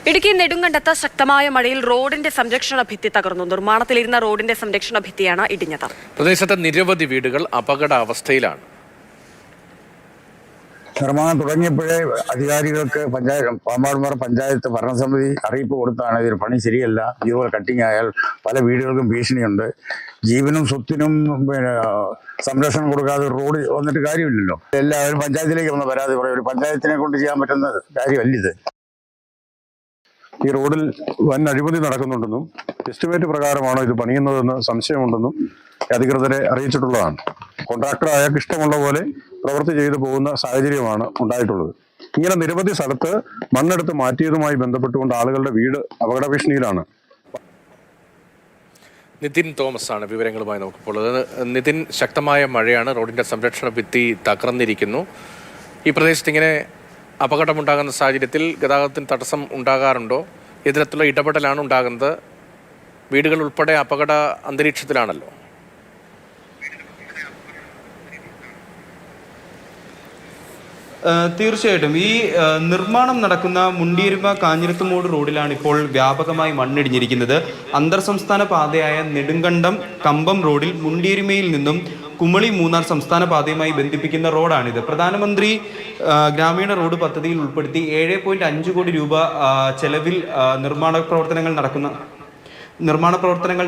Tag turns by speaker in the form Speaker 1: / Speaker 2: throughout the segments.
Speaker 1: ഇടുക്കി നെടുങ്കണ്ടത്ത് ശക്തമായ മഴയിൽ റോഡിന്റെ സംരക്ഷണ ഭിത്തി തകർന്നു. നിർമ്മാണത്തിലിരുന്ന റോഡിന്റെ സംരക്ഷണ ഭിത്തിയാണ് ഇടിഞ്ഞത്.
Speaker 2: പ്രദേശത്തെ നിരവധി വീടുകൾ അപകടാവസ്ഥയിലാണ്.
Speaker 3: നിർമ്മാണം തുടങ്ങിയപ്പോഴേ അധികാരികൾക്ക് പാമ്പാടുംപാറ പഞ്ചായത്ത് ഭരണസമിതി അറിയിപ്പ് കൊടുത്താണ് ഇതൊരു പണി ശരിയല്ല, ഇതുപോലെ കട്ടിങ് ആയാൽ പല വീടുകൾക്കും ഭീഷണിയുണ്ട്, ജീവനും സ്വത്തിനും സംരക്ഷണം കൊടുക്കാതെ റോഡ് വന്നിട്ട് കാര്യമില്ലല്ലോ. എല്ലാവരും പഞ്ചായത്തിലേക്ക് വന്ന പരാതി പറയും. ഒരു പഞ്ചായത്തിനെ കൊണ്ട് ചെയ്യാൻ പറ്റുന്ന കാര്യമല്ലിത്.
Speaker 4: ഈ റോഡിൽ വൻ അഴിമതി നടക്കുന്നുണ്ടെന്നും എസ്റ്റിമേറ്റ് പ്രകാരമാണോ ഇത് പണിയുന്നതെന്ന് സംശയമുണ്ടെന്നും അധികൃതരെ അറിയിച്ചിട്ടുള്ളതാണ്. കോൺട്രാക്ടർ അയാൾക്ക് ഇഷ്ടമുള്ള പോലെ പ്രവൃത്തി ചെയ്തു പോകുന്ന സാഹചര്യമാണ് ഉണ്ടായിട്ടുള്ളത്. ഇങ്ങനെ നിരവധി സ്ഥലത്ത് മണ്ണെടുത്ത് മാറ്റിയതുമായി ബന്ധപ്പെട്ടുകൊണ്ട് ആളുകളുടെ വീട് അപകട ഭീഷണിയിലാണ്.
Speaker 2: നിതിൻ തോമസ് ആണ് വിവരങ്ങളുമായി നമുക്കിപ്പോൾ. നിതിൻ, ശക്തമായ മഴയാണ്, റോഡിന്റെ സംരക്ഷണ ഭിത്തി തകർന്നിരിക്കുന്നു. ഈ പ്രദേശത്ത് ഇങ്ങനെ അപകടമുണ്ടാകുന്ന സാഹചര്യത്തിൽ ഗതാഗതത്തിന് തടസ്സം ഉണ്ടാകാറുണ്ടോ? ഇത്തരത്തിലുള്ള ഇടപെടലാണ് ഉണ്ടാകുന്നത്. വീടുകൾ ഉൾപ്പെടെ അപകട അന്തരീക്ഷത്തിലാണല്ലോ.
Speaker 5: തീർച്ചയായിട്ടും ഈ നിർമ്മാണം നടക്കുന്ന മുണ്ടിയരുമ കാഞ്ഞിരത്തുമൂട് റോഡിലാണ് ഇപ്പോൾ വ്യാപകമായി മണ്ണിടിഞ്ഞിരിക്കുന്നത്. അന്തർ സംസ്ഥാന പാതയായ നെടുങ്കണ്ടം കമ്പം റോഡിൽ മുണ്ടിയരുമയിൽ നിന്നും കുമളി മൂന്നാർ സംസ്ഥാന പാതയുമായി ബന്ധിപ്പിക്കുന്ന റോഡാണിത്. പ്രധാനമന്ത്രി ഗ്രാമീണ റോഡ് പദ്ധതിയിൽ ഉൾപ്പെടുത്തി 7.5 കോടി രൂപ ചെലവിൽ നിർമ്മാണ പ്രവർത്തനങ്ങൾ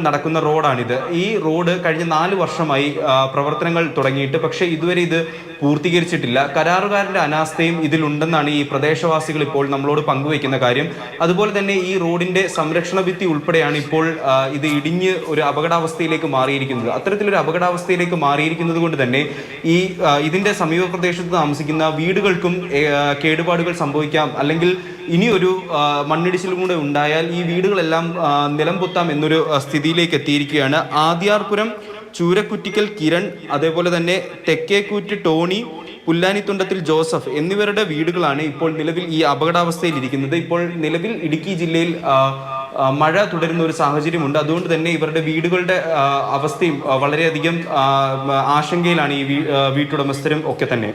Speaker 5: നടക്കുന്ന റോഡാണിത്. ഈ റോഡ് കഴിഞ്ഞ 4 വർഷമായി പ്രവർത്തനങ്ങൾ തുടങ്ങിയിട്ട്, പക്ഷേ ഇതുവരെ ഇത് പൂർത്തീകരിച്ചിട്ടില്ല. കരാറുകാരന്റെ അനാസ്ഥയും ഇതിലുണ്ടെന്നാണ് ഈ പ്രദേശവാസികൾ ഇപ്പോൾ നമ്മളോട് പങ്കുവയ്ക്കുന്ന കാര്യം. അതുപോലെ തന്നെ ഈ റോഡിന്റെ സംരക്ഷണ ഭിത്തി ഉൾപ്പെടെയാണ് ഇപ്പോൾ ഇത് ഇടിഞ്ഞ് ഒരു അപകടാവസ്ഥയിലേക്ക് മാറിയിരിക്കുന്നത്. അത്തരത്തിലൊരു അപകടാവസ്ഥയിലേക്ക് മാറിയിരിക്കുന്നത് കൊണ്ട് തന്നെ ഇതിന്റെ സമീപ പ്രദേശത്ത് താമസിക്കുന്ന വീടുകൾക്കും കേടുപാടുകൾ സംഭവിക്കാം, അല്ലെങ്കിൽ ഇനിയൊരു മണ്ണിടിച്ചിലും കൂടെ ഉണ്ടായാൽ ഈ വീടുകളെല്ലാം നിലംപൊത്താം എന്നൊരു സ്ഥിതിയിലേക്ക് എത്തിയിരിക്കുകയാണ്. ആദ്യാർപുരം ചൂരക്കുറ്റിക്കൽ കിരൺ, അതേപോലെ തന്നെ തെക്കേക്കൂറ്റ് ടോണി, പുല്ലാനിത്തുണ്ടത്തിൽ ജോസഫ് എന്നിവരുടെ വീടുകളാണ് ഇപ്പോൾ നിലവിൽ ഈ അപകടാവസ്ഥയിൽ ഇരിക്കുന്നത്. ഇപ്പോൾ നിലവിൽ ഇടുക്കി ജില്ലയിൽ മഴ തുടരുന്ന ഒരു സാഹചര്യമുണ്ട്. അതുകൊണ്ട് തന്നെ ഇവരുടെ വീടുകളുടെ അവസ്ഥയും വളരെയധികം ആശങ്കയിലാണ് ഈ വീട്ടുടമസ്ഥരും ഒക്കെ തന്നെ.